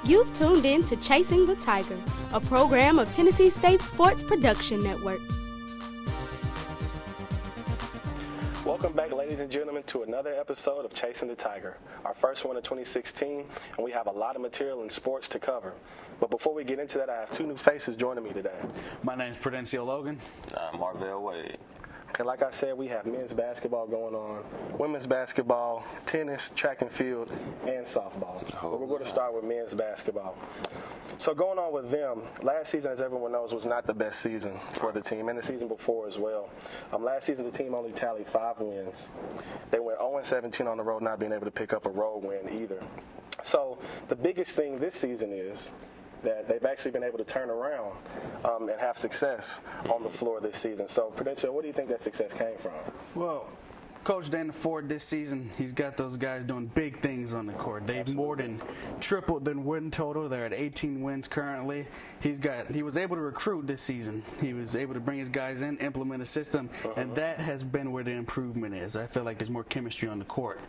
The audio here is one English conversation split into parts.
You've tuned in to Chasing the Tiger, a program of Tennessee State Sports Production Network. Welcome back, ladies and gentlemen, to another episode of Chasing the Tiger, our first one of 2016, and we have a lot of material in sports to cover. But before we get into that, I have two new faces joining me today. My name is Prudencio Logan. I'm Marvell Wade. Okay, like I said, we have men's basketball going on, women's basketball, tennis, track and field, and softball. But we're going to start with men's basketball. So going on with them, last season, as everyone knows, was not the best season for the team, and the season before as well. Last season, the team only tallied 5 wins. They went 0-17 on the road, not being able to pick up a road win either. So the biggest thing this season is that they've actually been able to turn around and have success on the floor this season. So, Prudential, what do you think that success came from? Well, Coach Dana Ford this season, he's got those guys doing big things on the court. They've more than tripled their win total. They're at 18 wins currently. He was able to recruit this season. He was able to bring his guys in, implement a system, and that has been where the improvement is. I feel like there's more chemistry on the court.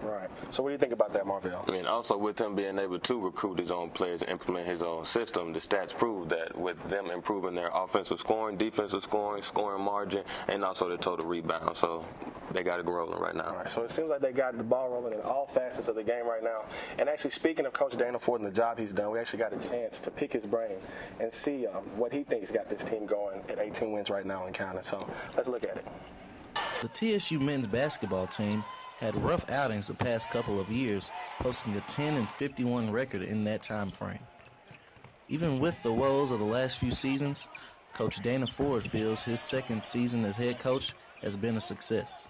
Right. So what do you think about that, Marvell? I mean, also with him being able to recruit his own players and implement his own system, the stats prove that with them improving their offensive scoring, defensive scoring, scoring margin, and also the total rebound. So they got it rolling right now. All right. So it seems like they got the ball rolling in all facets of the game right now. And actually, speaking of Coach Dana Ford and the job he's done, we actually got a chance to pick his brain and see what he thinks got this team going at 18 wins right now and counting. So let's look at it. The TSU men's basketball team had rough outings the past couple of years, posting a 10-51 record in that time frame. Even with the woes of the last few seasons, Coach Dana Ford feels his second season as head coach has been a success.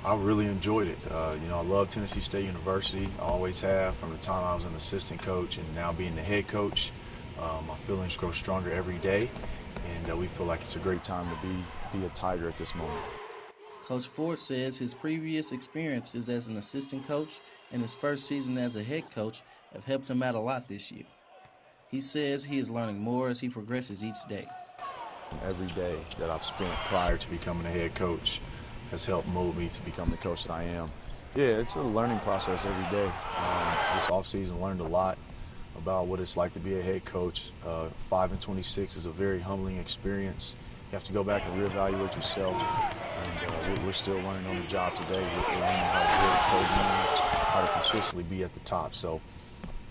I really enjoyed it. I love Tennessee State University. I always have from the time I was an assistant coach, and now being the head coach, my feelings grow stronger every day, and we feel like it's a great time to be a Tiger at this moment. Coach Ford says his previous experiences as an assistant coach and his first season as a head coach have helped him out a lot this year. He says he is learning more as he progresses each day. Every day that I've spent prior to becoming a head coach has helped mold me to become the coach that I am. Yeah, it's a learning process every day. This offseason learned a lot about what it's like to be a head coach. 5-26 is a very humbling experience. You have to go back and reevaluate yourself, and we're still learning on the job today. We're learning how to consistently be at the top, so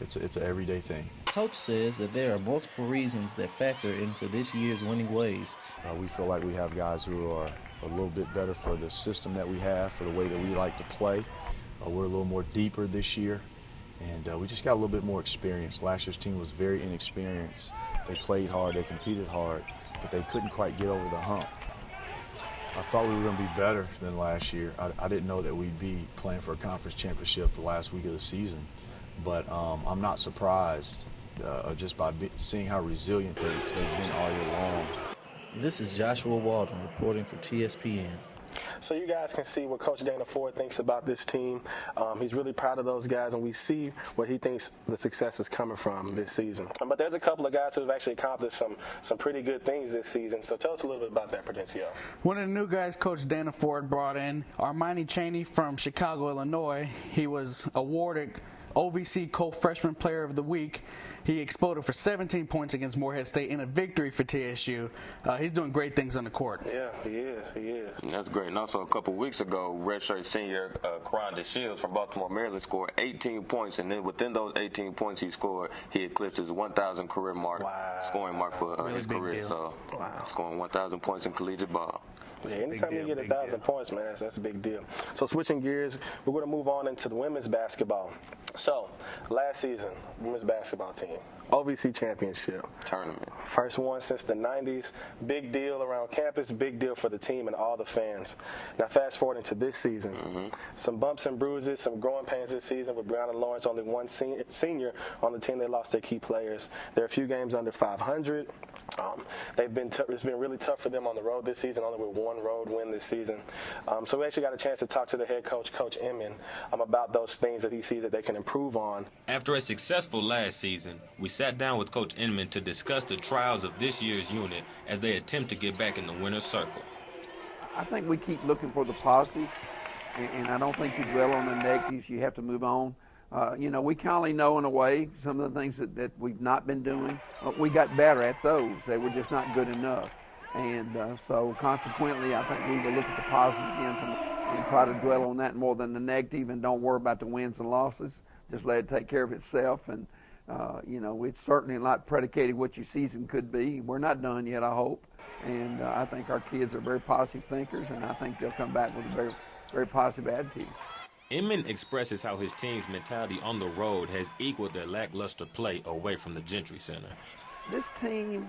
it's an everyday thing. Coach says that there are multiple reasons that factor into this year's winning ways. We feel like we have guys who are a little bit better for the system that we have, for the way that we like to play. We're a little more deeper this year, and we just got a little bit more experience. Last year's team was very inexperienced. They played hard, they competed hard, but they couldn't quite get over the hump. I thought we were going to be better than last year. I didn't know that we'd be playing for a conference championship the last week of the season, but I'm not surprised just by seeing how resilient they've been all year long. This is Joshua Walden reporting for TSPN. So you guys can see what Coach Dana Ford thinks about this team. He's really proud of those guys, and we see where he thinks the success is coming from this season. But there's a couple of guys who have actually accomplished some pretty good things this season. So tell us a little bit about that, Prudencio. One of the new guys Coach Dana Ford brought in, Armani Chaney from Chicago, Illinois. He was awarded OVC Co-Freshman Player of the Week. He exploded for 17 points against Morehead State in a victory for TSU. He's doing great things on the court. Yeah, he is. That's great. And also a couple weeks ago, redshirt senior Karan DeShields from Baltimore, Maryland scored 18 points, and then within those 18 points he scored, he eclipsed his 1,000 career mark, scoring mark for really his career. Deal. So scoring 1,000 points in collegiate ball. Yeah, anytime you get 1,000 points, man, that's a big deal. So switching gears, we're going to move on into the women's basketball. So last season, women's basketball team, OVC championship tournament, first one since the 90s. Big deal around campus, big deal for the team and all the fans. Now fast forward into this season, some bumps and bruises, some growing pains this season with Brianna Lawrence, only one senior on the team. They lost their key players. There are a few games under 500. It's been really tough for them on the road this season, only with one road win this season. So we actually got a chance to talk to the head coach, Coach Inman, about those things that he sees that they can improve on. After a successful last season, we sat down with Coach Inman to discuss the trials of this year's unit as they attempt to get back in the winner's circle. I think we keep looking for the positives, and I don't think you dwell on the negatives. You have to move on. We kind of know in a way some of the things that we've not been doing. We got better at those. They were just not good enough. And so consequently, I think we will look at the positives again and try to dwell on that more than the negative, and don't worry about the wins and losses. Just let it take care of itself. And, it's certainly not predicated what your season could be. We're not done yet, I hope. And I think our kids are very positive thinkers, and I think they'll come back with a very, very positive attitude. Inman expresses how his team's mentality on the road has equaled their lackluster play away from the Gentry Center. This team,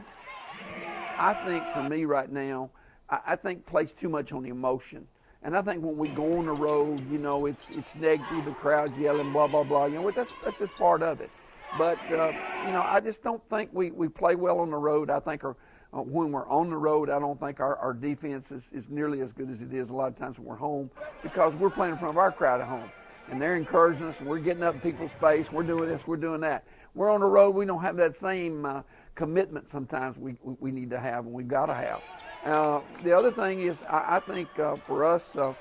I think for me right now, I think plays too much on the emotion. And I think when we go on the road, it's negative, the crowd's yelling, blah, blah, blah. That's just part of it. But, I just don't think we play well on the road. I think when we're on the road, I don't think our defense is nearly as good as it is a lot of times when we're home, because we're playing in front of our crowd at home. And they're encouraging us, and we're getting up in people's face, we're doing this, we're doing that. We're on the road, we don't have that same commitment sometimes we need to have and we've got to have. The other thing is, I think for us, is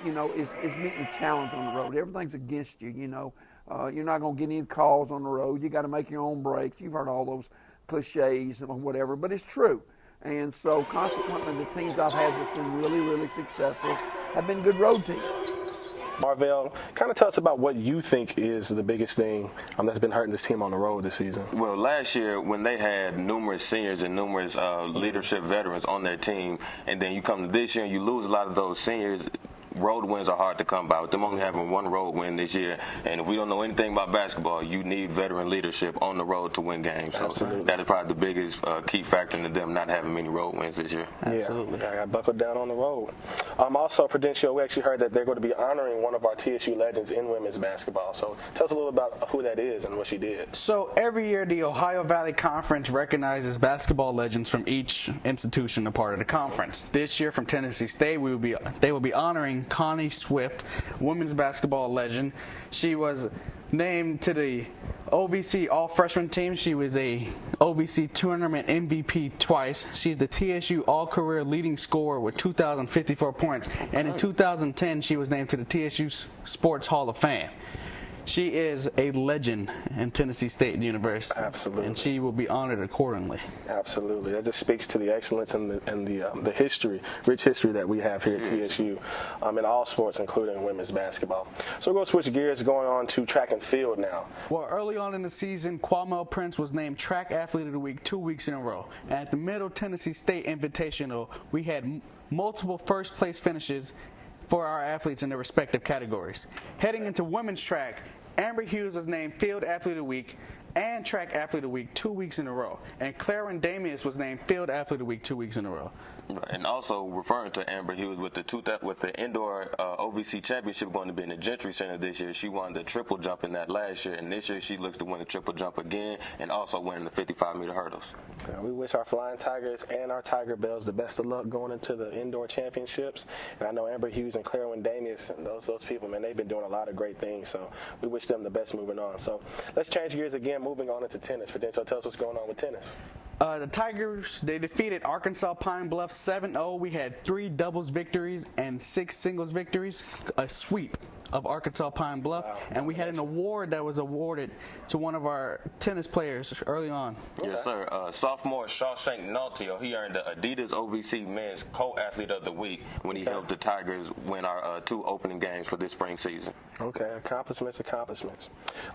meeting the challenge on the road. Everything's against you, You're not going to get any calls on the road. You got to make your own breaks. You've heard all those cliches and whatever, but it's true. And so consequently, the teams I've had that's been really, really successful have been good road teams. Marvell, kind of tell us about what you think is the biggest thing that's been hurting this team on the road this season. Well, last year when they had numerous seniors and numerous leadership veterans on their team, and then you come to this year and you lose a lot of those seniors, road wins are hard to come by. With them only having one road win this year, and if we don't know anything about basketball, you need veteran leadership on the road to win games. So Absolutely. That is probably the biggest key factor in them not having many road wins this year. Absolutely. Yeah, I got buckled down on the road. Also, Prudential, we actually heard that they're going to be honoring one of our TSU legends in women's basketball. So tell us a little about who that is and what she did. So every year, the Ohio Valley Conference recognizes basketball legends from each institution a part of the conference. This year, from Tennessee State, they will be honoring Connie Swift, women's basketball legend. She was named to the OVC All-Freshman team. She was a OVC Tournament MVP twice. She's the TSU All-Career leading scorer with 2,054 points. And in 2010, she was named to the TSU Sports Hall of Fame. She is a legend in Tennessee State University. Absolutely. And she will be honored accordingly. Absolutely. That just speaks to the excellence and the history, rich history that we have here at TSU in all sports, including women's basketball. So we're going to switch gears, going on to track and field now. Well, early on in the season, Kwame Prince was named Track Athlete of the Week 2 weeks in a row. And at the Middle Tennessee State Invitational, we had multiple first-place finishes for our athletes in their respective categories. Heading into women's track, Amber Hughes was named Field Athlete of the Week and Track Athlete of the Week 2 weeks in a row. And Clarence Damius was named Field Athlete of the Week 2 weeks in a row. And also referring to Amber Hughes with the indoor OVC championship going to be in the Gentry Center this year. She won the triple jump in that last year, and this year she looks to win the triple jump again, and also winning the 55-meter hurdles. Yeah, we wish our Flying Tigers and our Tiger Bells the best of luck going into the indoor championships. And I know Amber Hughes and Clarence Damius and those people, man, they've been doing a lot of great things. So we wish them the best moving on. So let's change gears again, moving on into tennis. Prudential, tell us what's going on with tennis. The Tigers, they defeated Arkansas Pine Bluff 7-0. We had 3 doubles victories and 6 singles victories, a sweep of Arkansas Pine Bluff. Wow. And we had an award that was awarded to one of our tennis players early on. Yes, sir. Sophomore Shawshank Naltio, he earned the Adidas OVC Men's Co-Athlete of the Week when he helped the Tigers win our 2 opening games for this spring season. Okay, accomplishments.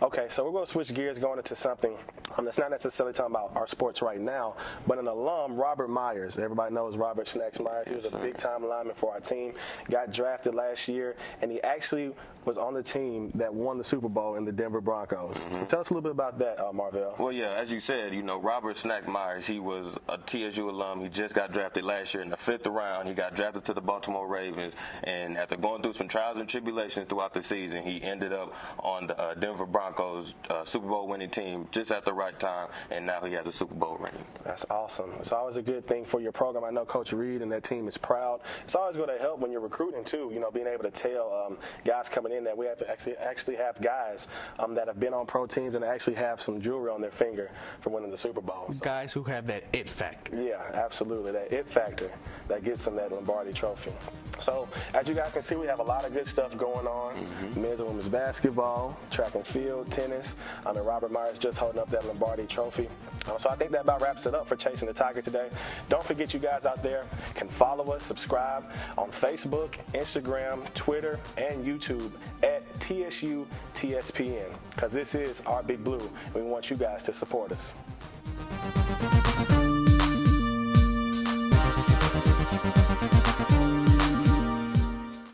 Okay, so we're going to switch gears, going into something that's not necessarily talking about our sports right now, but an alum, Robert Myers. Everybody knows Robert Snacks Myers. He was a big-time lineman for our team, got drafted last year, and he actually was on the team that won the Super Bowl in the Denver Broncos. So tell us a little bit about that, Marvell. Well, yeah, as you said, Robert Snack Myers, he was a TSU alum. He just got drafted last year in the 5th round. He got drafted to the Baltimore Ravens, and after going through some trials and tribulations throughout the season, he ended up on the Denver Broncos Super Bowl winning team just at the right time, and now he has a Super Bowl ring. That's awesome. It's always a good thing for your program. I know Coach Reed and that team is proud. It's always going to help when you're recruiting, too, being able to tell guys coming in that we have to actually have guys that have been on pro teams and actually have some jewelry on their finger for winning the Super Bowl. So, guys who have that it factor. Yeah, absolutely. That it factor that gets them that Lombardi trophy. So as you guys can see, we have a lot of good stuff going on. men's and women's basketball, track and field, tennis. And Robert Myers just holding up that Lombardi trophy. So I think that about wraps it up for Chasing the Tiger today. Don't forget, you guys out there can follow us, subscribe on Facebook, Instagram, Twitter, and YouTube at TSU TSPN, because this is our Big Blue. We want you guys to support us.